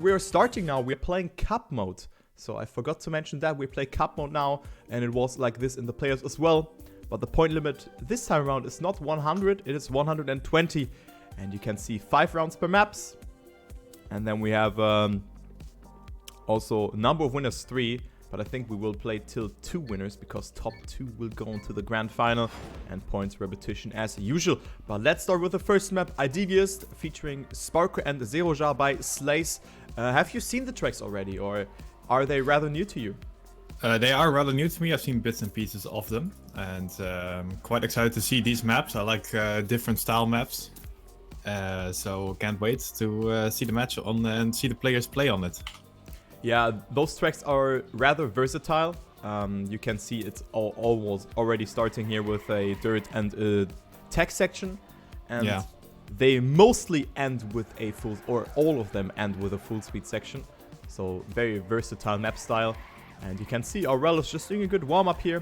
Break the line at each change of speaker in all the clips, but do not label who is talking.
We are starting now. We're playing cup mode. So I forgot to mention that we play cup mode now, and it was like this in the players as well. But the point limit this time around is not 100, it is 120. And you can see 5 rounds per maps. And then we have also number of winners 3. But I think we will play till 2 winners, because top 2 will go into the grand final, and points repetition as usual. But let's start with the first map, Ideviest, featuring Sparker and Xerar by Slays. Have you seen the tracks already, or are they rather new to you?
They are rather new to me. I've seen bits and pieces of them, and quite excited to see these maps. I like different style maps, so can't wait to see the match on and see the players play on it.
Yeah, those tracks are rather versatile. You can see it's almost already starting here with a dirt and a tech section, and
yeah,
they mostly end with a full, or all of them end with a full speed section. So very versatile map style. And you can see Aurel is just doing a good warm-up here.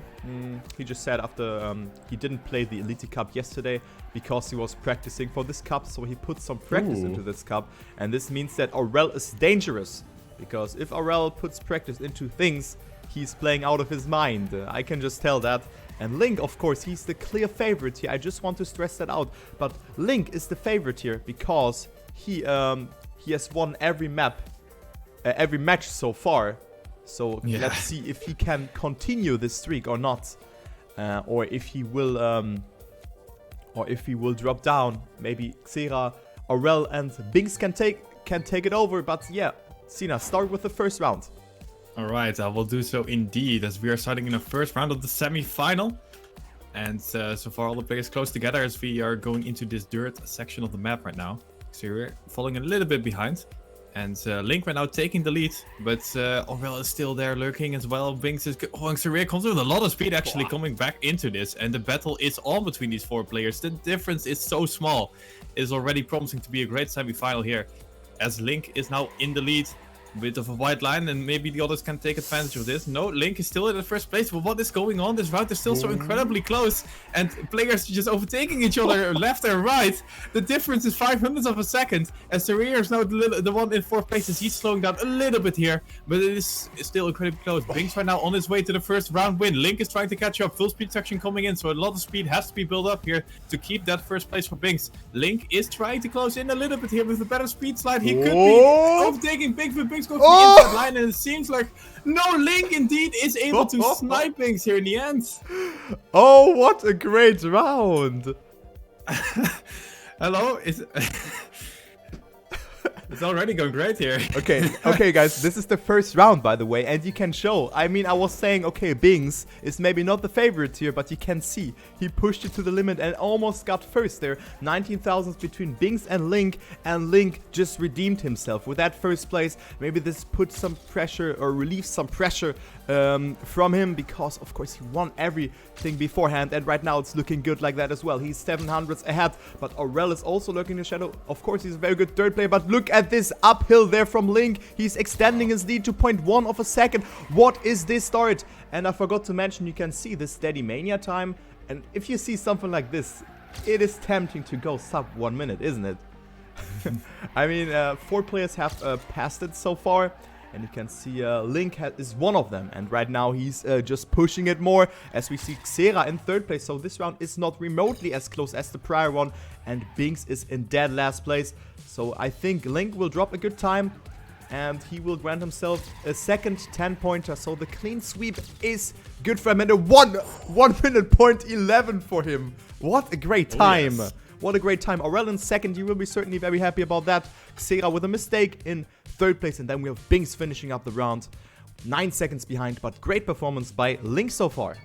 He just said after he didn't play the Elite Cup yesterday because he was practicing for this cup, so he put some practice into this cup. And this means that Aurel is dangerous, because if Aurel puts practice into things, he's playing out of his mind. I can just tell that. And Link, of course, he's the clear favorite here. I just want to stress that out. But Link is the favorite here because he has won every match so far. So
yeah,
let's see if he can continue this streak or not, or if he will drop down. Maybe Xerar, Aurel, and Binks can take it over. But yeah, Sina, start with the first round.
Alright, I will do so indeed, as we are starting in the first round of the semi-final. And so far all the players close together as we are going into this dirt section of the map right now. So we're falling a little bit behind. And Link right now taking the lead, but Aurel is still there lurking as well. Binks is and Xerar comes with a lot of speed actually coming back into this. And the battle is on between these 4 players. The difference is so small. It is already promising to be a great semi-final here, as Link is now in the lead. Bit of a white line, and maybe the others can take advantage of this. No, Link is still in the first place, but what is going on? This round is still so incredibly close, and players just overtaking each other left and right. The difference is 500 of a second, as Xerar is now the one in 4th place, as he's slowing down a little bit here, but it is still incredibly close. Binks right now on his way to the first round win. Link is trying to catch up, full speed section coming in, so a lot of speed has to be built up here to keep that first place for Binks. Link is trying to close in a little bit here with a better speed slide. He could be overtaking Binks, but Binks goes to the inside line, and it seems like Link indeed is able to snipe Binks here in the end.
Oh, what a great round!
Hello, it's already going great here.
Okay, guys, this is the first round, by the way, and you can show. I mean, I was saying, okay, Binks is maybe not the favorite here, but you can see he pushed it to the limit and almost got first there. 19,000 between Binks and Link just redeemed himself with that first place. Maybe this put some pressure or relieved some pressure from him, because of course he won everything beforehand, and right now it's looking good like that as well. He's 700s ahead, but Aurel is also lurking in the shadow. Of course, he's a very good third player, but look at this uphill there from Link. He's extending his lead to 0.1 of a second. What is this start? And I forgot to mention, you can see the steady mania time, and if you see something like this, it is tempting to go sub 1 minute, isn't it? I mean, 4 players have passed it so far, and you can see Link is one of them, and right now he's just pushing it more, as we see Xerar in 3rd place. So this round is not remotely as close as the prior one, and Binks is in dead last place. So I think Link will drop a good time, and he will grant himself a second 10-pointer. So the clean sweep is good for him, and a 1 minute point 11 for him. What a great time.
Oh, yes.
What a great time. Aurel in 2nd, you will be certainly very happy about that. Xerar with a mistake in 3rd place, and then we have Binks finishing up the round 9 seconds behind, but great performance by Link so far.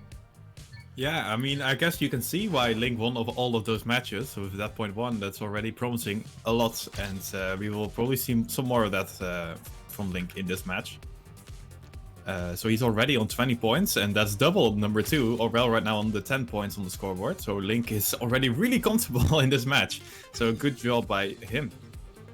Yeah, I mean, I guess you can see why Link won of all of those matches. So with that 0.1, that's already promising a lot, and we will probably see some more of that from Link in this match. So he's already on 20 points, and that's double number 2. Aurel right now on the 10 points on the scoreboard. So Link is already really comfortable in this match. So good job by him.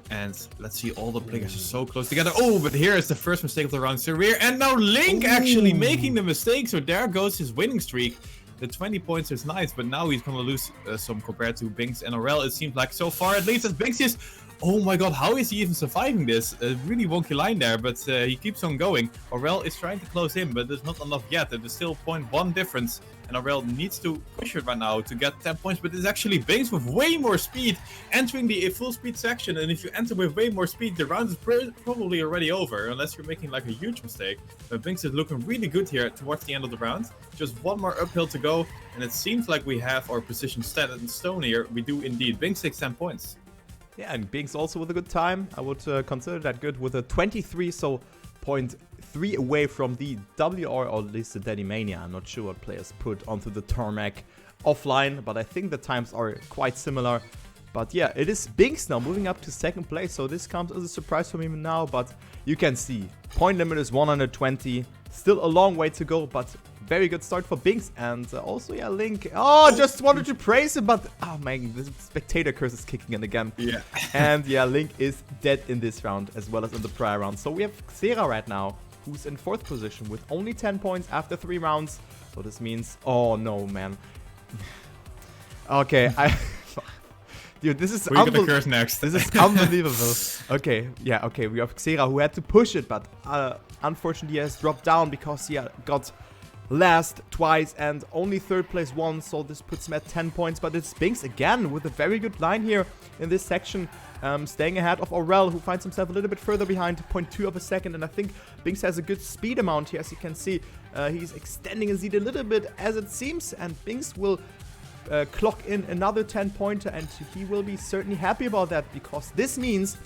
And let's see, all the players are so close together. Oh, but here is the first mistake of the round. Xerar, and now Link actually making the mistake. So there goes his winning streak. The 20 points is nice, but now he's going to lose some compared to Binks and Aurel. It seems like so far, at least, as Binks is Oh my god, how is he even surviving this? A really wonky line there, but he keeps on going. Aurel is trying to close him, but there's not enough yet. There's still 0.1 difference, and Aurel needs to push it right now to get 10 points, but it's actually Binks with way more speed entering the full speed section, and if you enter with way more speed, the round is probably already over, unless you're making like a huge mistake. But Binks is looking really good here towards the end of the round. Just one more uphill to go, and it seems like we have our position set in stone here. We do indeed. Binks takes 10 points.
Yeah, and Binks also with a good time. I would consider that good with a 23, so 0.3 away from the WR, or at least the Daddy Mania. I'm not sure what players put onto the tarmac offline, but I think the times are quite similar. But yeah, it is Binks now moving up to second place, so this comes as a surprise for me now, but you can see point limit is 120. Still a long way to go, but very good start for Binks. And also, yeah, Link. Oh, just wanted to praise him, but oh man, the spectator curse is kicking in again.
Yeah.
And yeah, Link is dead in this round as well as in the prior round. So we have Xerar right now, who's in 4th position with only 10 points after 3 rounds. So this means, oh no, man. Okay, dude, this is
We're gonna curse next.
This is unbelievable. Okay, yeah, okay, we have Xerar who had to push it, but unfortunately he has dropped down because he got last twice and only 3rd place once, so this puts him at 10 points. But it's Binks again with a very good line here in this section, staying ahead of Aurel, who finds himself a little bit further behind, 0.2 of a second. And I think Binks has a good speed amount here, as you can see. He's extending his lead a little bit, as it seems, and Binks will clock in another 10-pointer, and he will be certainly happy about that, because this means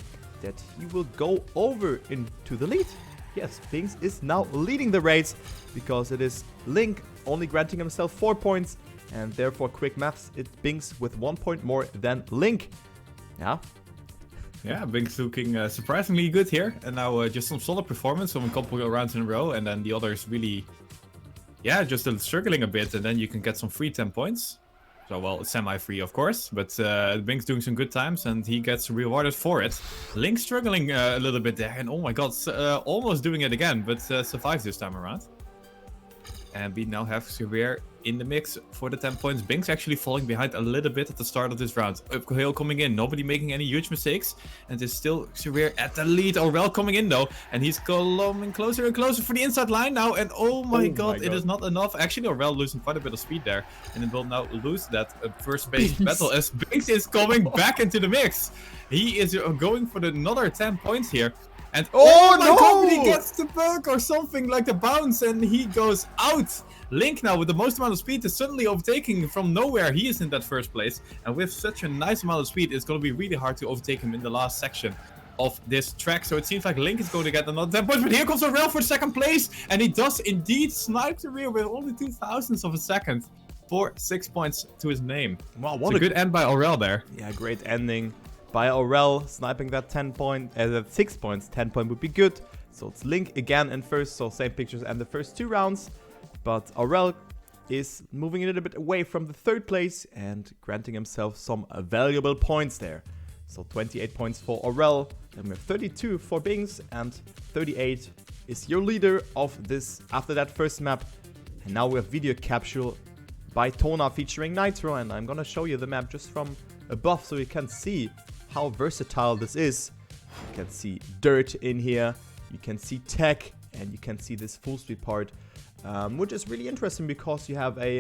that he will go over into the lead. Yes, Binks is now leading the race, because it is Link only granting himself 4 points, and therefore, quick maths, it's Binks with 1 point more than Link. Yeah.
Yeah, Binks looking surprisingly good here, and now just some solid performance from a couple of rounds in a row, and then the others really, yeah, just struggling a bit, and then you can get some free 10 points. So, well, semi-free, of course, but Binks doing some good times, and he gets rewarded for it. Link struggling a little bit there, and oh my god, almost doing it again, but survives this time around. And we now have Xerar in the mix for the 10 points. Binks actually falling behind a little bit at the start of this round. Uphill coming in, nobody making any huge mistakes. And there's still Xerar at the lead. Aurel coming in though. And he's coming closer and closer for the inside line now. And oh my god, it is not enough. Actually, Aurel losing quite a bit of speed there. And it will now lose that first base battle as Binks is coming back into the mix. He is going for another 10 points here. And oh my god, he gets the perk or something like the bounce, and he goes out. Link now with the most amount of speed is suddenly overtaking from nowhere. He is in that first place, and with such a nice amount of speed, it's going to be really hard to overtake him in the last section of this track. So it seems like Link is going to get another 10 points, but here comes Aurel for 2nd place, and he does indeed snipe the rear with only 0.02 of a second for 6 points to his name. Wow, what a good end by Aurel there.
Yeah, great ending by Aurel, sniping that 6 points. 10 point would be good. So it's Link again in first, so same pictures and the first 2 rounds. But Aurel is moving a little bit away from the 3rd place and granting himself some valuable points there. So 28 points for Aurel, then we have 32 for Binks, and 38 is your leader of this after that first map. And now we have video capsule by Tona featuring Nitro, and I'm gonna show you the map just from above so you can see how versatile this is. You can see dirt in here, you can see tech, and you can see this full speed part, which is really interesting because you have a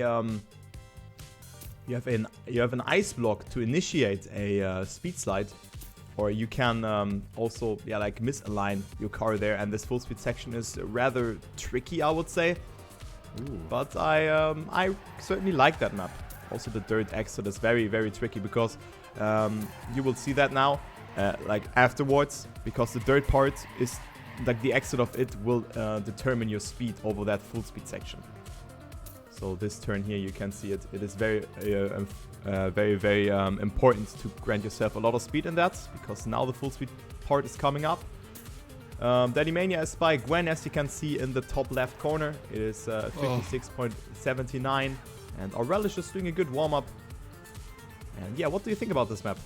you have an ice block to initiate a speed slide, or you can also like misalign your car there, and this full speed section is rather tricky, I would say. Ooh. But I certainly like that map. Also the dirt exit is very, very tricky because you will see that now like afterwards, because the dirt part is like the exit of it will determine your speed over that full speed section. So this turn here, you can see it. It is very, very important to grant yourself a lot of speed in that, because now the full speed part is coming up. Daddy Mania is by Gwen, as you can see in the top left corner. It is 56.79, and Aurel is just doing a good warm up. And yeah, what do you think about this map?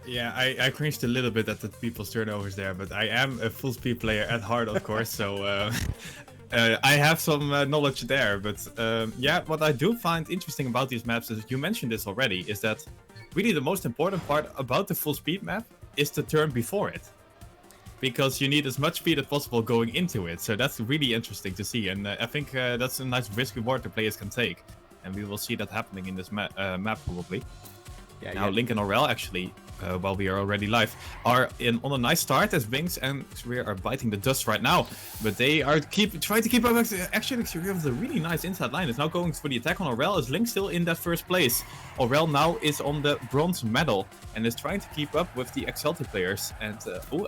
Yeah, I cringed a little bit at the people's turnovers there, but I am a full speed player at heart, of course, so I have some knowledge there. But yeah, what I do find interesting about these maps is, you mentioned this already, is that really the most important part about the full speed map is the turn before it. Because you need as much speed as possible going into it. So that's really interesting to see. And I think that's a nice risk reward the players can take. And we will see that happening in this map probably.
Yeah,
now Link and Aurel actually, while we are already live, are on a nice start as Binks and Xerar are biting the dust right now. But they are trying to keep up. Actually, Xerar with a really nice inside line is now going for the attack on Aurel. Is Link still in that first place? Aurel now is on the bronze medal and is trying to keep up with the Exalted players. And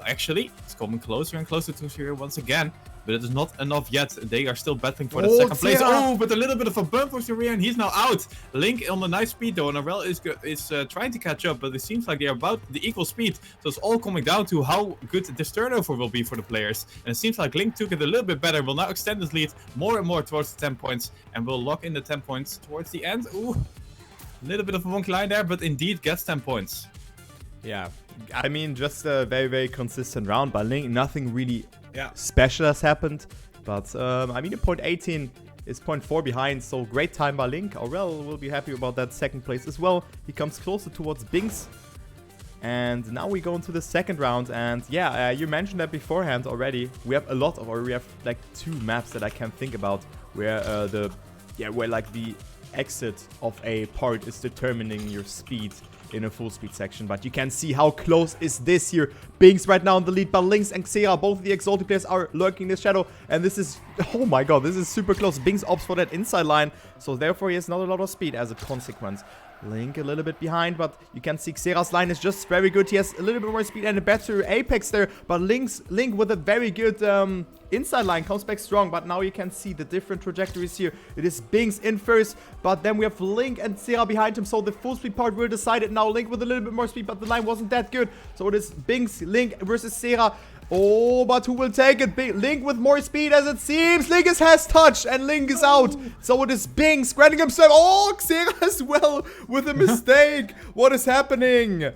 actually, it's coming closer and closer to Xerar once again. But it is not enough yet. They are still battling for the second place. Oh, but a little bit of a bump for Xerar, and he's now out. Link on a nice speed though, and Aurel is trying to catch up, but it seems like they are about the equal speed. So it's all coming down to how good this turnover will be for the players. And it seems like Link took it a little bit better. Will now extend his lead more and more towards the 10 points, and will lock in the 10 points towards the end. Ooh, a little bit of a wonky line there, but indeed gets 10 points.
Yeah, I mean, just a very, very consistent round by Link. Nothing really special has happened. But, I mean, a point 18 is 0.4 behind, so great time by Link. Aurel will be happy about that second place as well. He comes closer towards Binks. And now we go into the second round. And yeah, you mentioned that beforehand already. We have we have like 2 maps that I can think about where where like the exit of a part is determining your speed in a full speed section. But you can see how close is this here. Binks right now in the lead, but Lynx and Xerar, both of the Exalted players, are lurking in the shadow. And this is, oh my god, this is super close. Binks opts for that inside line, so therefore he has not a lot of speed as a consequence. Link a little bit behind, but you can see Xerar's line is just very good. He has a little bit more speed and a better apex there, but Link with a very good inside line comes back strong. But now you can see the different trajectories here. It is Binks in first, but then we have Link and Xerar behind him, so the full speed part will decide it now. Link with a little bit more speed, but the line wasn't that good, so it is Binks, Link versus Xerar. Oh, but who will take it? Link with more speed as it seems. Link has touched and Link is out. So it is Binks granting himself. Oh, Xerar as well with a mistake. What is happening?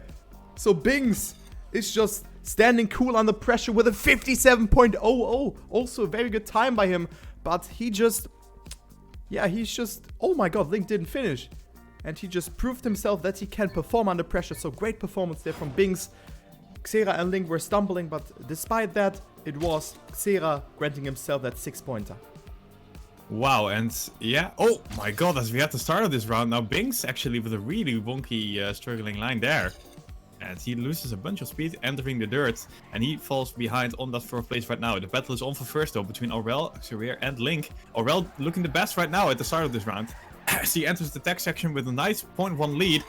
So Binks is just standing cool under pressure with a 57.00. Also a very good time by him. But he just... yeah, he's just... oh my god, Link didn't finish. And he just proved himself that he can perform under pressure. So great performance there from Binks. Xerar and Link were stumbling, but despite that, it was Xerar granting himself that 6-pointer.
Wow, and yeah, oh my god, as we had the start of this round, now Binks actually with a really wonky struggling line there. And he loses a bunch of speed entering the dirt, and he falls behind on that 4th place right now. The battle is on for first though, between Aurel, Xerar and Link. Aurel looking the best right now at the start of this round. As he enters the tech section with a nice 0.1 lead.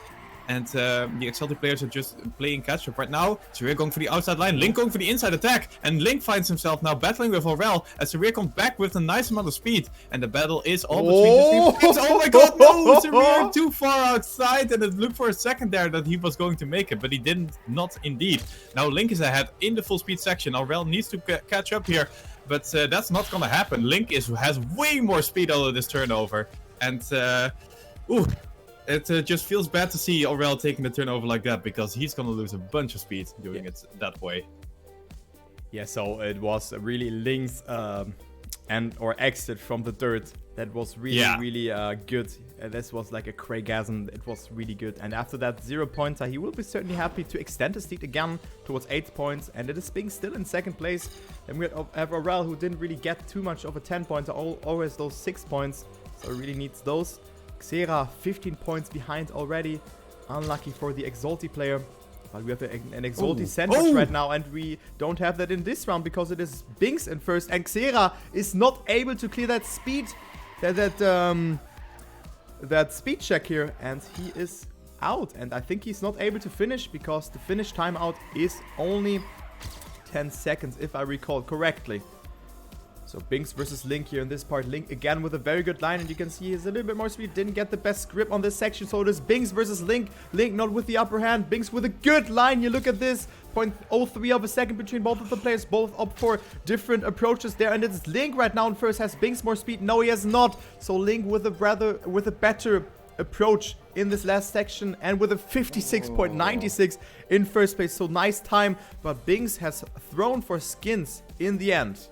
And the Exalted players are just playing catch-up right now. Xerar going for the outside line, Link going for the inside attack. And Link finds himself now battling with Aurel as Xerar comes back with a nice amount of speed. And the battle is all between the teams. Oh my god, no! Xerar too far outside, and it looked for a second there that he was going to make it, but he didn't, not indeed. Now Link is ahead in the full speed section. Aurel needs to catch up here, but that's not gonna happen. Link has way more speed out of this turnover. And, it just feels bad to see Aurel taking the turnover like that, because he's gonna lose a bunch of speed doing it that way.
Yeah, so it was really Link's or exit from the dirt that was really good. This was like a Craigasm. It was really good. And after that 0-pointer, he will be certainly happy to extend his lead again towards 8 points. And it is Binks still in second place. And we have Aurel, who didn't really get too much of a 10-pointer, always those 6 points. So he really needs those. Xerar 15 points behind already. Unlucky for the Exalted player. But we have an Exalted sandwich right now, and we don't have that in this round because it is Binks in first. And Xerar is not able to clear that speed, that speed check here, and he is out. And I think he's not able to finish because the finish timeout is only 10 seconds, if I recall correctly. So Binks versus Link here in this part. Link again with a very good line, and you can see he has a little bit more speed. Didn't get the best grip on this section, so it is Binks versus Link. Link not with the upper hand. Binks with a good line. You look at this. 0.03 of a second between both of the players. Both opt for different approaches there, and it's Link right now in first. Has Binks more speed? No, he has not. So Link with a better approach in this last section, and with a 56.96 in first place. So nice time, but Binks has thrown for skins in the end.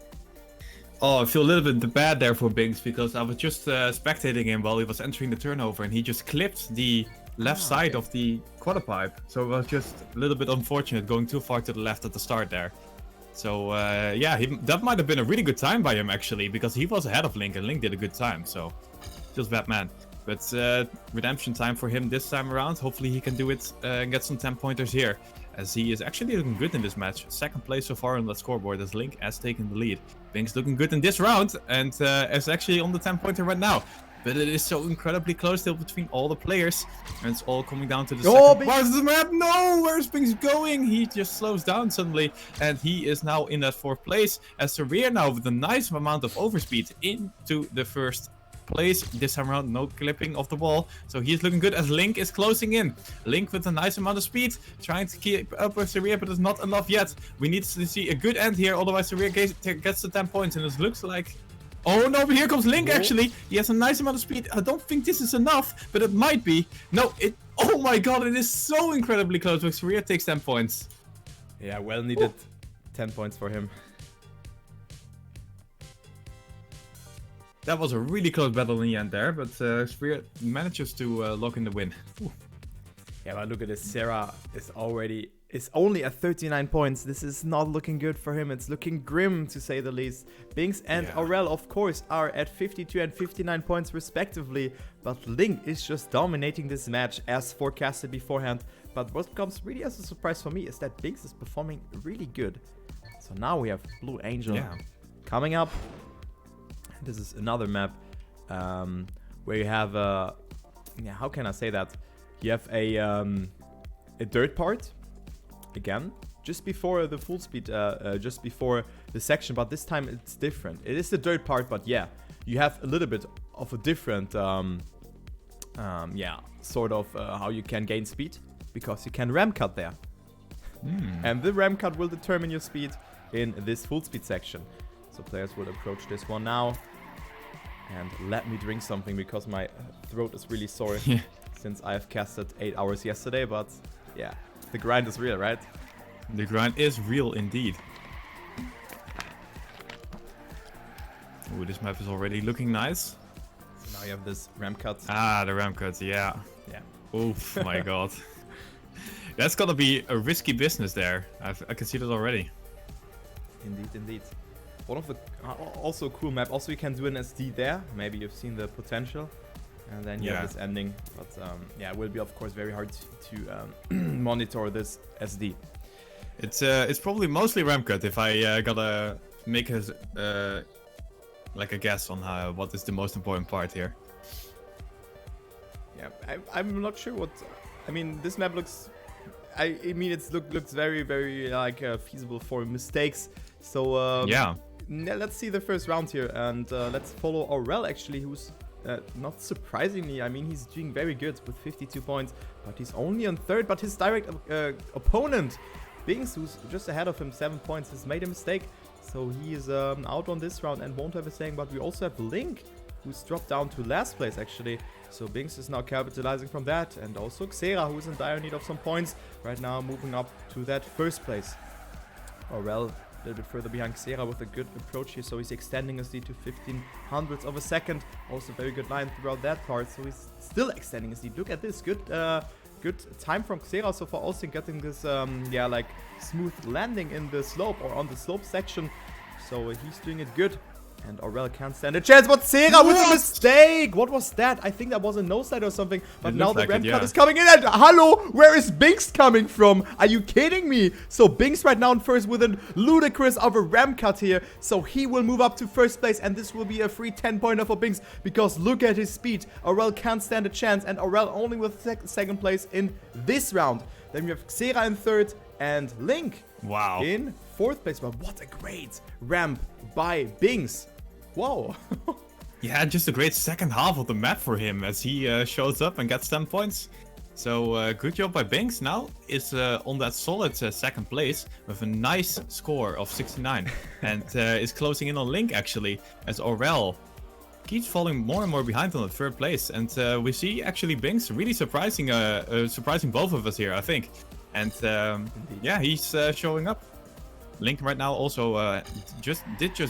Oh, I feel a little bit bad there for Binks, because I was just spectating him while he was entering the turnover, and he just clipped the left side of the quarter pipe. So it was just a little bit unfortunate going too far to the left at the start there. So yeah, that might have been a really good time by him actually, because he was ahead of Link and Link did a good time. So just bad man. But redemption time for him this time around. Hopefully he can do it and get some 10 pointers here, as he is actually looking good in this match. Second place so far on the scoreboard as Link has taken the lead. Binks looking good in this round and is actually on the 10 pointer right now. But it is so incredibly close still between all the players. And it's all coming down to the second part of the map. No, where's Binks going? He just slows down suddenly. And he is now in that 4th place. As Xerar now with a nice amount of overspeed into the 1st place. This time around, no clipping of the wall. So he's looking good as Link is closing in. Link with a nice amount of speed. Trying to keep up with Xerar, but it's not enough yet. We need to see a good end here. Otherwise, Xerar gets the 10 points. And it looks like... Oh no, but here comes Link actually. He has a nice amount of speed. I don't think this is enough, but it might be. No, oh my god, it is so incredibly close. But Xerar takes 10 points.
Yeah, well needed 10 points for him.
That was a really close battle in the end there, but Xerar manages to lock in the win. Ooh.
Yeah, but look at this. Xerar is only at 39 points. This is not looking good for him. It's looking grim, to say the least. Binks and Aurel, of course, are at 52 and 59 points respectively. But Link is just dominating this match as forecasted beforehand. But what comes really as a surprise for me is that Binks is performing really good. So now we have Blue Angel coming up. This is another map where you have how can I say that? You have a dirt part again just before the full speed, just before the section, but this time it's different. It is the dirt part, but yeah, you have a little bit of a different sort of how you can gain speed, because you can ramp cut there. And the ramp cut will determine your speed in this full speed section. So players will approach this one now. And let me drink something, because my throat is really sore since I have casted 8 hours yesterday. But yeah, the grind is real, right?
The grind is real indeed. Ooh, this map is already looking nice.
So now you have this ramp cut.
Ah, the ramp cut, yeah. Oof, my god. That's gonna be a risky business there. I can see that already.
Indeed. One of the also cool map. Also, you can do an SD there. Maybe you've seen the potential, and then you have this ending. But yeah, it will be of course very hard to monitor this SD.
It's probably mostly ramp cut. If I gotta make a like a guess on what is the most important part here.
Yeah, I'm not sure what. I mean, this map looks. I mean, it looks very like feasible for mistakes. So
yeah.
Let's see the first round here, and let's follow Aurel actually, who's not surprisingly, I mean, he's doing very good with 52 points, but he's only on 3rd. But his direct opponent, Binks, who's just ahead of him, 7 points, has made a mistake, so he is out on this round and won't have a saying. But we also have Link, who's dropped down to last place actually, so Binks is now capitalizing from that, and also Xerar, who's in dire need of some points right now, moving up to that 1st place. Aurel a little bit further behind Xerar with a good approach here, so he's extending his lead to 1500ths of a second. Also very good line throughout that part, so he's still extending his lead. Look at this, good time from Xerar so far, also getting this like smooth landing in the slope or on the slope section, so he's doing it good. And Aurel can't stand a chance, but Xerar with a mistake! What was that? I think that was a no-side or something. But now the ramp cut is coming in, and hello, where is Binks coming from? Are you kidding me? So Binks right now in 1st with a ludicrous of a ramp cut here. So he will move up to 1st place, and this will be a free 10-pointer for Binks, because look at his speed. Aurel can't stand a chance, and Aurel only with 2nd place in this round. Then we have Xerar in 3rd, and Link in 4th place. But what a great ramp by Binks. Whoa.
Yeah, just a great second half of the map for him as he shows up and gets 10 points. So good job by Binks. Now is on that solid 2nd place with a nice score of 69. And is closing in on Link actually, as Aurel keeps falling more and more behind on the 3rd place. And we see actually Binks really surprising both of us here, I think. And yeah, he's showing up. Link right now also just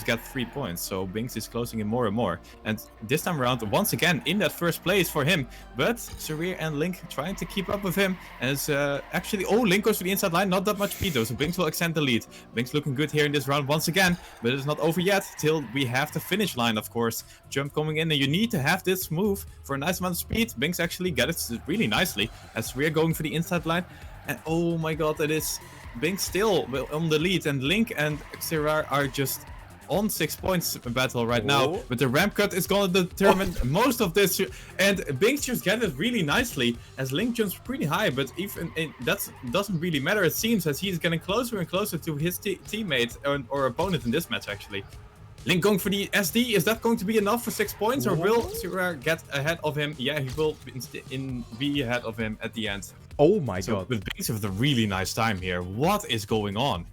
get 3 points, so Binks is closing in more and more. And this time around, once again, in that first place for him. But Xerar and Link trying to keep up with him. And it's actually, Link goes to the inside line, not that much speed though, so Binks will extend the lead. Binks looking good here in this round once again, but it's not over yet, till we have the finish line, of course. Jump coming in, and you need to have this move for a nice amount of speed. Binks actually gets it really nicely, as Xerar going for the inside line. And oh my god, it is Binks still on the lead, and Link and Xerar are just on 6 points battle right now. But the ramp cut is gonna determine most of this, and Binks just get it really nicely as Link jumps pretty high. But even that doesn't really matter, it seems, as he's getting closer and closer to his teammate or opponent in this match actually. Link going for the SD. Is that going to be enough for 6 points, or will Xerar get ahead of him? Yeah, he will be ahead of him at the end.
Oh my god.
But Binks with a really nice time here. What is going on?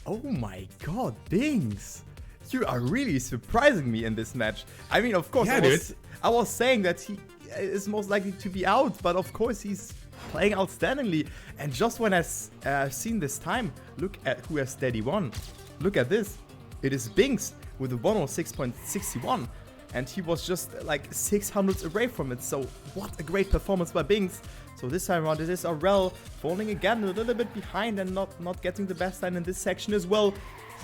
Oh my god, Binks. You are really surprising me in this match. I mean, of course,
Yeah,
I was saying that he is most likely to be out, but of course he's playing outstandingly. And just when I've seen this time, look at who has steady won. Look at this. It is Binks with a 106.61. And he was just like 600s away from it. So what a great performance by Binks. So this time around it is Aurel falling again a little bit behind and not getting the best line in this section as well.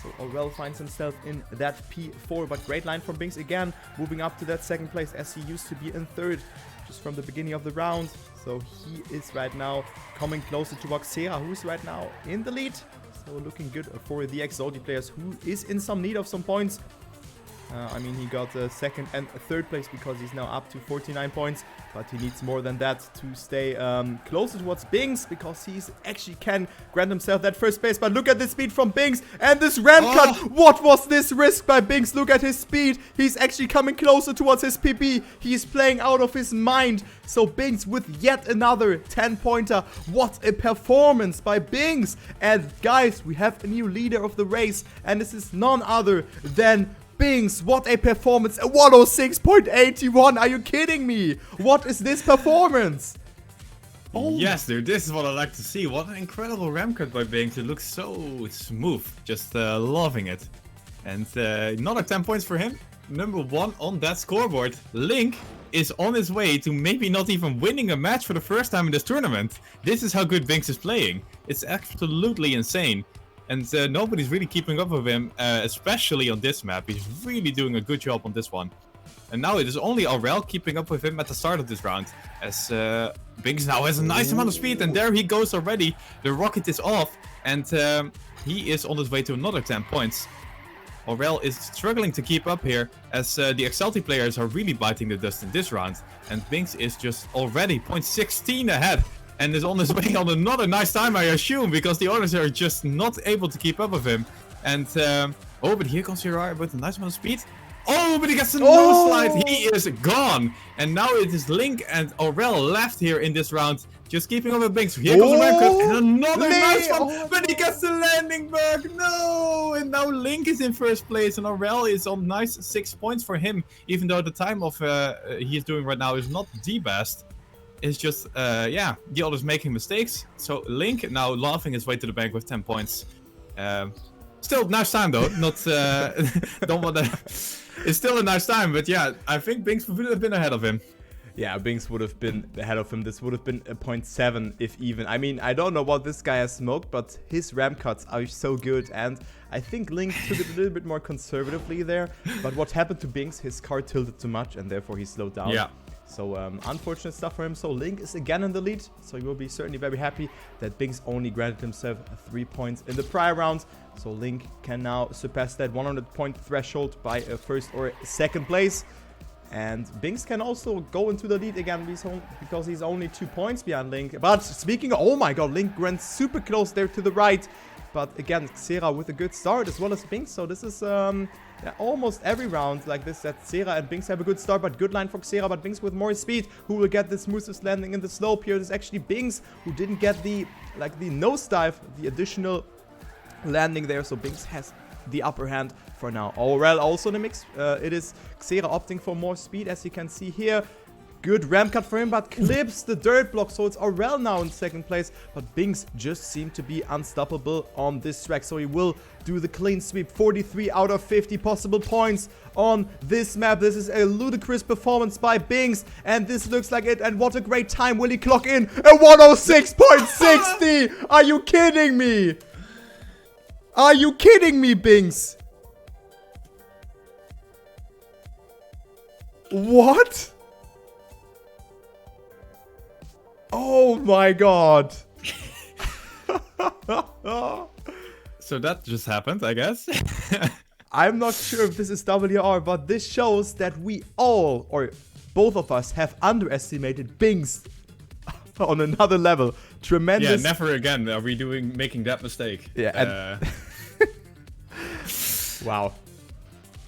So Aurel finds himself in that P4, but great line from Binks again, moving up to that second place as he used to be in third just from the beginning of the round. So he is right now coming closer to Xerar, who's right now in the lead. So looking good for the Exotic players, who is in some need of some points. I mean, he got second and third place because he's now up to 49 points. But he needs more than that to stay closer towards Binks, because he's actually can grant himself that first place. But look at the speed from Binks and this ramp cut. What was this risk by Binks? Look at his speed. He's actually coming closer towards his PB. He's playing out of his mind. So Binks with yet another 10-pointer. What a performance by Binks. And guys, we have a new leader of the race. And this is none other than Binks. What a performance. A 106.81. Are you kidding me? What is this performance?
Oh. Yes, dude, this is what I like to see. What an incredible ramp cut by Binks. It looks so smooth. Just loving it. And another 10 points for him. Number 1 on that scoreboard. Link is on his way to maybe not even winning a match for the first time in this tournament. This is how good Binks is playing. It's absolutely insane. And nobody's really keeping up with him, especially on this map. He's really doing a good job on this one. And now it is only Aurel keeping up with him at the start of this round. As Binks now has a nice amount of speed, and there he goes already. The rocket is off, and he is on his way to another 10 points. Aurel is struggling to keep up here, as the Exalty players are really biting the dust in this round. And Binks is just already 0.16 ahead. And is on his way on another nice time, I assume, because the others are just not able to keep up with him. And, but here comes Xerar with a nice amount of speed. Oh, but he gets a nose slide. He is gone. And now it is Link and Aurel left here in this round, just keeping up with Binks. Here comes the ramp cut, and another nice one. But he gets the landing bug. No! And now Link is in first place, and Aurel is on nice 6 points for him, even though the time of he is doing right now is not the best. It's just, yeah, the others making mistakes. So Link now laughing his way to the bank with 10 points. Still nice time though. Not, don't want to. It's still a nice time, but yeah, I think Binks would have been ahead of him.
Yeah, Binks would have been ahead of him. This would have been a 0.7 if even. I mean, I don't know what this guy has smoked, but his ramp cuts are so good. And I think Link took it a little bit more conservatively there. But what happened to Binks? His car tilted too much, and therefore he slowed down.
Yeah.
So unfortunate stuff for him. So Link is again in the lead. So he will be certainly very happy that Binks only granted himself 3 points in the prior round. So Link can now surpass that 100-point threshold by a first or second place. And Binks can also go into the lead again because he's only 2 points behind Link. But speaking of, oh my god, Link ran super close there to the right. But again, Xerar with a good start as well as Binks. So this is yeah, almost every round like this that Xerar and Binks have a good start. But good line for Xerar, but Binks with more speed. Who will get the smoothest landing in the slope here? It's actually Binks who didn't get the nosedive, the additional landing there. So Binks has the upper hand for now. Aurel also in the mix. It is Xerar opting for more speed, as you can see here. Good ramp cut for him, but clips the dirt block. So it's Aurel now in second place. But Binks just seemed to be unstoppable on this track. So he will do the clean sweep. 43 out of 50 possible points on this map. This is a ludicrous performance by Binks. And this looks like it. And what a great time. Will he clock in a 106.60? Are you kidding me? Are you kidding me, Binks? What? Oh my god.
So that just happened, I guess.
I'm not sure if this is WR, but this shows that we all, or both of us, have underestimated Binks on another level. Tremendous.
Yeah, never again are we making that mistake.
Yeah. Wow.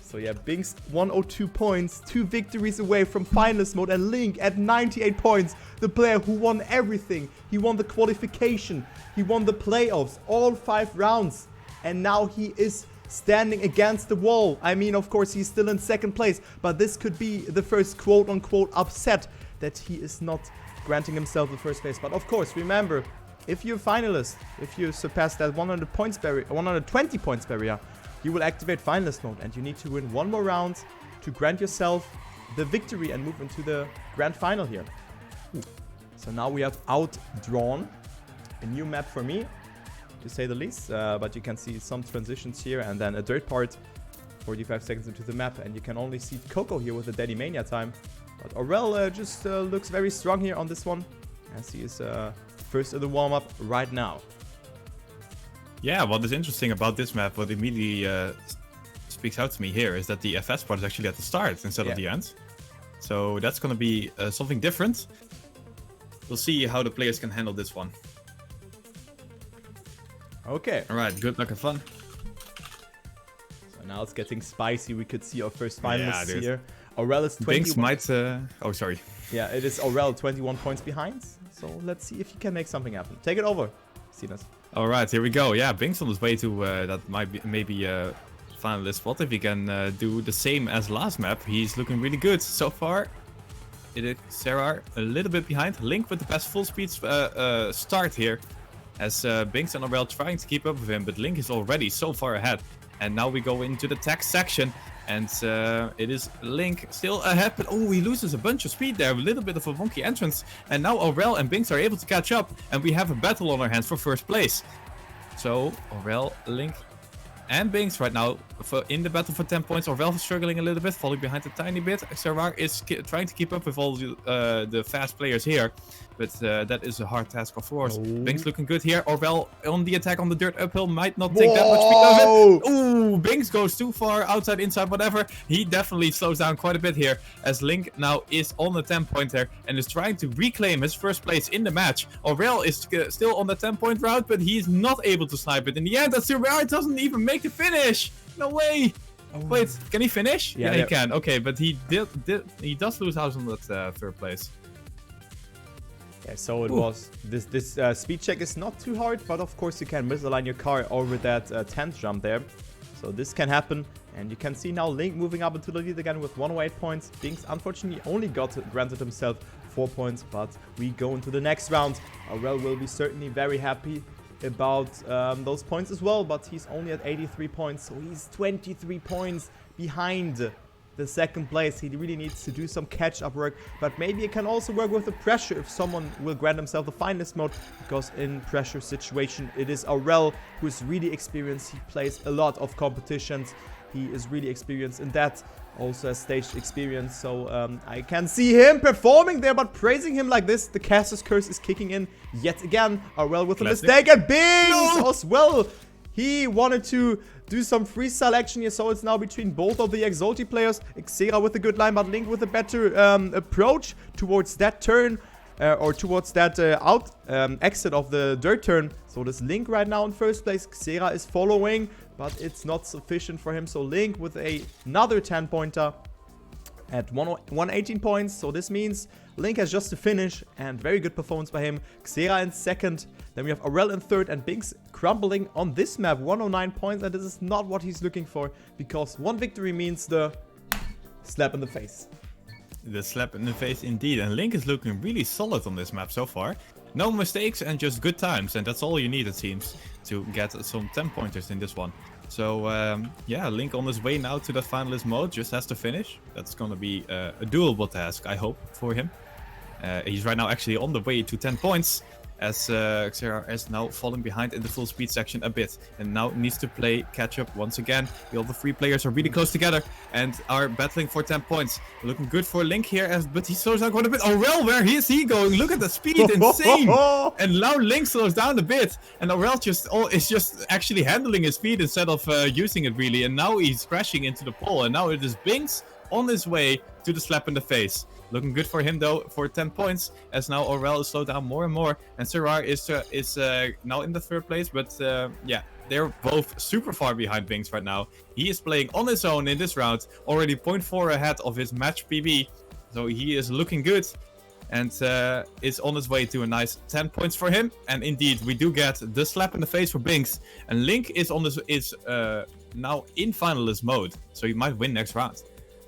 So yeah, Binks 102 points, 2 victories away from finalist mode, and Link at 98 points, the player who won everything. He won the qualification, he won the playoffs, all 5 rounds, and now he is standing against the wall. I mean, of course, he's still in second place, but this could be the first quote-unquote upset that he is not granting himself the first place. But of course, remember, if you're a finalist, if you surpass that 100 points barrier, 120 points barrier, you will activate finalist mode, and you need to win 1 more round to grant yourself the victory and move into the grand final here. So now we have outdrawn a new map for me, to say the least, but you can see some transitions here, and then a dirt part 45 seconds into the map, and you can only see Coco here with the Daddy Mania time. But Aurel just looks very strong here on this one, as he is first in the warm-up right now.
Yeah, what is interesting about this map, what immediately speaks out to me here, is that the FS part is actually at the start instead of the end. So that's going to be something different. We'll see how the players can handle this one.
Okay.
Alright, good luck and fun.
So now it's getting spicy. We could see our first finalists
Yeah,
here. Aurel is 21.
Binks might... oh, sorry.
Yeah, it is Aurel 21 points behind. So let's see if he can make something happen. Take it over, Sinas.
Alright, here we go. Yeah, Binks on his way to that might be maybe a finalist spot. If he can do the same as last map, he's looking really good so far. It is Xerar a little bit behind. Link with the best full speed start here, as Binks and Aurel trying to keep up with him, but Link is already so far ahead. And now we go into the tech section, and it is Link still ahead, but oh, he loses a bunch of speed there, a little bit of a wonky entrance. And now Aurel and Binks are able to catch up, and we have a battle on our hands for first place. So Aurel, Link, and Binks right now in the battle for 10 points. Aurel is struggling a little bit, falling behind a tiny bit. Xerar is trying to keep up with all the fast players here, but that is a hard task, of course. Binks looking good here. Aurel on the attack on the dirt uphill might not take that much speed of it. Ooh, Binks goes too far, outside, inside, whatever. He definitely slows down quite a bit here, as Link now is on the 10-pointer and is trying to reclaim his first place in the match. Aurel is still on the 10-point route, but he's not able to snipe it. In the end, Xerar doesn't even make the finish. No way. Wait, can he finish? Yeah, he can. Okay, but he does lose out on that third place.
Yeah, so it was. This speed check is not too hard, but of course you can misalign your car over that 10th jump there. So this can happen, and you can see now Link moving up into the lead again with 108 points. Binks unfortunately only granted himself 4 points, but we go into the next round. Aurel will be certainly very happy about those points as well, but he's only at 83 points, so he's 23 points behind the second place. He really needs to do some catch-up work, but maybe it can also work with the pressure if someone will grant himself the finalist mode, because in pressure situation it is Aurel who is really experienced. He plays a lot of competitions. He is really experienced in that, also has staged experience, so I can see him performing there, but praising him like this, the caster's curse is kicking in yet again. Aurel with a mistake, and Binks as well. He wanted to do some freestyle action here, so it's now between both of the Exalti players. Xerar with a good line, but Link with a better approach towards that turn, or towards that exit of the dirt turn. So this Link right now in first place. Xerar is following, but it's not sufficient for him. So Link with another 10-pointer at 118 points. So this means Link has just to finish, and very good performance by him. Xerar in second. Then we have Aurel in third, and Binks crumbling on this map, 109 points. And this is not what he's looking for, because one victory means the slap in the face.
The slap in the face indeed, and Link is looking really solid on this map so far. No mistakes and just good times, and that's all you need, it seems, to get some 10-pointers in this one. So yeah, Link on his way now to that finalist mode, just has to finish. That's gonna be a doable task, I hope, for him. He's right now actually on the way to 10 points, as Xerar is now falling behind in the full speed section a bit, and now needs to play catch up once again. The other 3 players are really close together and are battling for 10 points. Looking good for Link here, but he slows down quite a bit. Aurel, where is he going? Look at the speed, insane! And now Link slows down a bit, and Aurel is just actually handling his speed instead of using it really, and now he's crashing into the pole, and now it is Binks on his way to the slap in the face. Looking good for him though for 10 points, as now Aurel is slowed down more and more, and Xerar is now in the 3rd place, but yeah, they're both super far behind Binks right now. He is playing on his own in this round, already 0.4 ahead of his match PB, so he is looking good, and is on his way to a nice 10 points for him. And indeed, we do get the slap in the face for Binks, and Link is on this now in finalist mode, so he might win next round.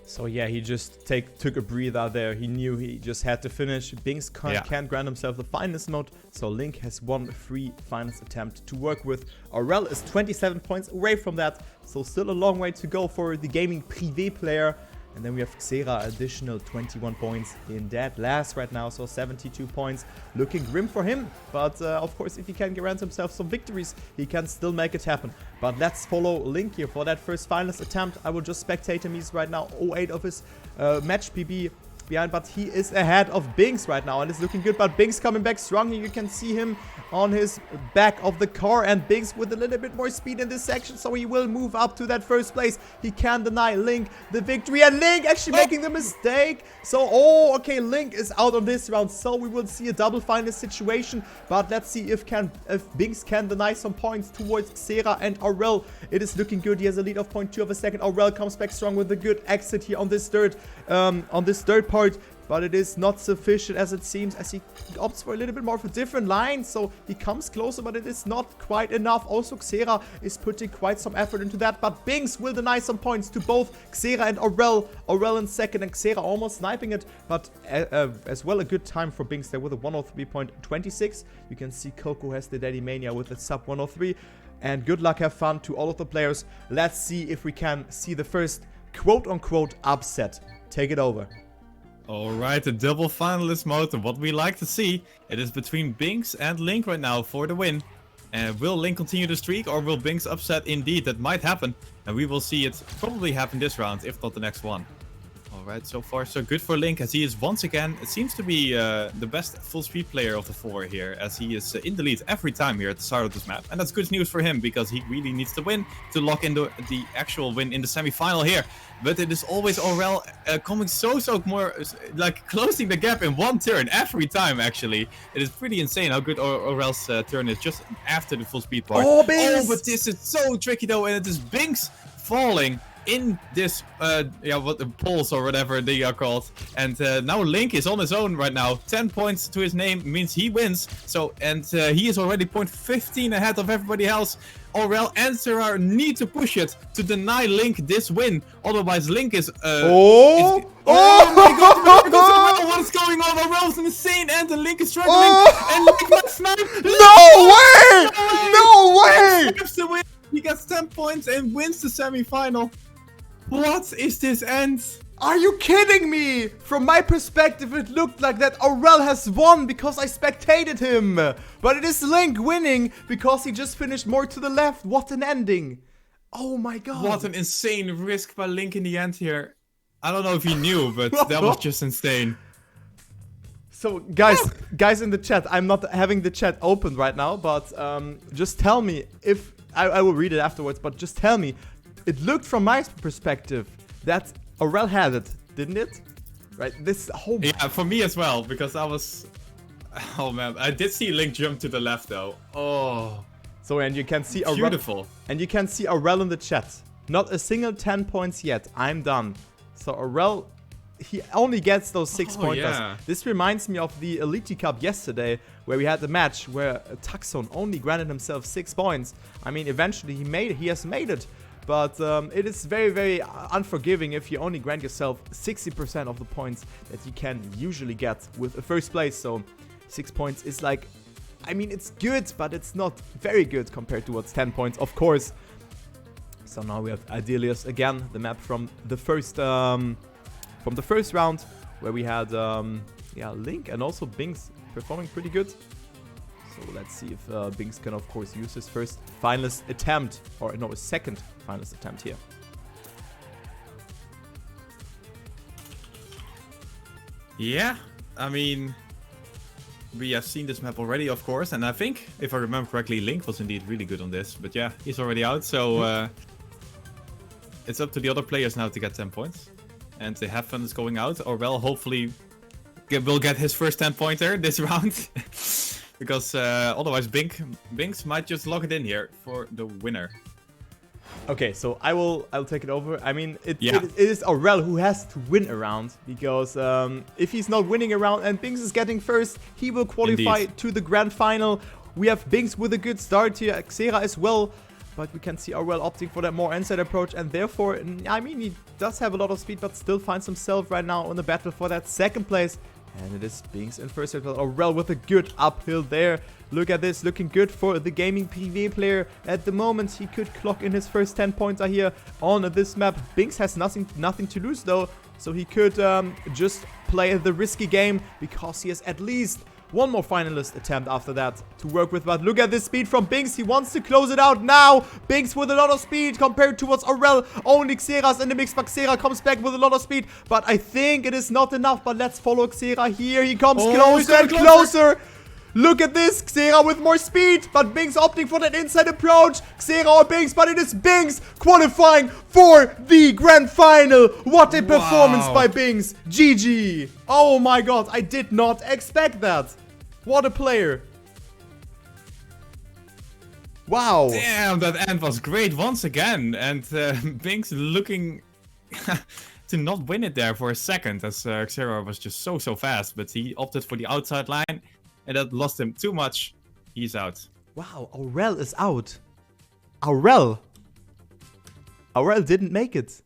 So yeah, he just took a breather there. He knew he just had to finish. Binks can't grant himself the finalist mode, so Link has one free finalist attempt to work with. Aurel is 27 points away from that, so still a long way to go for the gaming privé player. And then we have Xerar, additional 21 points in dead last right now, so 72 points. Looking grim for him, but of course, if he can grant himself some victories, he can still make it happen. But let's follow Link here for that first finalist attempt. I will just spectate him. He's right now 0.8 of his match PB behind, but he is ahead of Binks right now, and it's looking good. But Binks coming back strongly. You can see him on his back of the car, and Binks with a little bit more speed in this section, so he will move up to that first place. He can't deny Link the victory, and Link actually making the mistake. So, okay, Link is out on this round, so we will see a double finalist situation. But let's see if Binks can deny some points towards Xerar and Aurel. It is looking good. He has a lead of 0.2 of a second. Aurel comes back strong with a good exit here on this third part. But it is not sufficient as it seems, as he opts for a little bit more of a different line. So he comes closer, but it is not quite enough. Also, Xerar is putting quite some effort into that. But Binks will deny some points to both Xerar and Aurel. Aurel in second and Xerar almost sniping it. But as well, a good time for Binks there with a 103.26. You can see Coco has the Daddy Mania with a sub 103. And good luck, have fun to all of the players. Let's see if we can see the first quote-unquote upset. Take it over.
Alright, the double finalist mode, and what we like to see, it is between Binks and Link right now for the win. And will Link continue the streak, or will Binks upset? Indeed, that might happen, and we will see it probably happen this round, if not the next one. Alright, so far so good for Link, as he is once again, it seems to be the best full speed player of the 4 here, as he is in the lead every time here at the start of this map. And that's good news for him, because he really needs to win to lock in the actual win in the semi-final here. But it is always Aurel coming so more, like closing the gap in one turn every time, actually. It is pretty insane how good Aurel's turn is just after the full speed part.
Oh, Binks!
Oh, but this is so tricky though, and it is Binks falling in this, what the poles or whatever they are called. And now Link is on his own right now. 10 points to his name means he wins. So, and he is already 0.15 ahead of everybody else. Aurel and Xerar need to push it to deny Link this win. Otherwise, Link is... oh my god! What is going on? Aurel is insane, and the Link is struggling. And Link might snipe.
No way! No way!
The win. He gets 10 points and wins the semi-final. What is this end?
Are you kidding me? From my perspective, it looked like that Aurel has won because I spectated him. But it is Link winning because he just finished more to the left. What an ending. Oh my god.
What an insane risk by Link in the end here. I don't know if he knew, but that was just insane.
So guys in the chat, I'm not having the chat open right now, but just tell me if, I will read it afterwards, but just tell me, it looked from my perspective that Aurel had it, didn't it? Right, this whole...
Yeah, for me as well, because I was... Oh man, I did see Link jump to the left though. Oh.
So, and you can see Aurel...
Beautiful.
And you can see Aurel in the chat. Not a single 10 points yet. I'm done. So Aurel, he only gets those 6 pointers. Yeah. This reminds me of the Elite Cup yesterday, where we had the match where Taxon only granted himself 6 points. I mean, eventually he has made it But it is very, very unforgiving if you only grant yourself 60% of the points that you can usually get with a first place. So 6 points is like, I mean, it's good, but it's not very good compared to what's 10 points, of course. So now we have Adelius again, the map from the first round, where we had Link and also Binks performing pretty good. So let's see if Binks can, of course, use his first finalist attempt, or no, his second finalist attempt here.
Yeah, I mean, we have seen this map already, of course, and I think, if I remember correctly, Link was indeed really good on this. But yeah, he's already out, so it's up to the other players now to get 10 points. And the Have Fun is going out. Aurel hopefully will get his first 10-pointer this round. Because otherwise Binks might just lock it in here for the winner.
Okay, so I'll take it over. I mean, it is Aurel who has to win a round, because if he's not winning a round and Binks is getting first, he will qualify to the grand final. We have Binks with a good start here, Xerar as well, but we can see Aurel opting for that more inside approach, and therefore, I mean, he does have a lot of speed, but still finds himself right now in the battle for that second place. And it is Binks in first place. Aurel with a good uphill there. Look at this, looking good for the gaming PvE player. At the moment, he could clock in his first 10-pointer here on this map. Binks has nothing to lose though, so he could just play the risky game, because he has at least one more finalist attempt after that to work with. But look at this speed from Binks. He wants to close it out now. Binks with a lot of speed compared to what's Aurel. Only Xeras in the mix, but Xerar comes back with a lot of speed. But I think it is not enough. But let's follow Xerar here. He comes closer and closer. Look at this, Xerar with more speed, but Binks opting for that inside approach. Xerar or Binks, but it is Binks qualifying for the grand final. What a performance by Binks. GG. Oh my god, I did not expect that. What a player. Wow.
Damn, that end was great once again. And Binks looking to not win it there for a second, as Xerar was just so fast. But he opted for the outside line. And that lost him too much. He's out.
Wow, Aurel is out. Aurel didn't make it.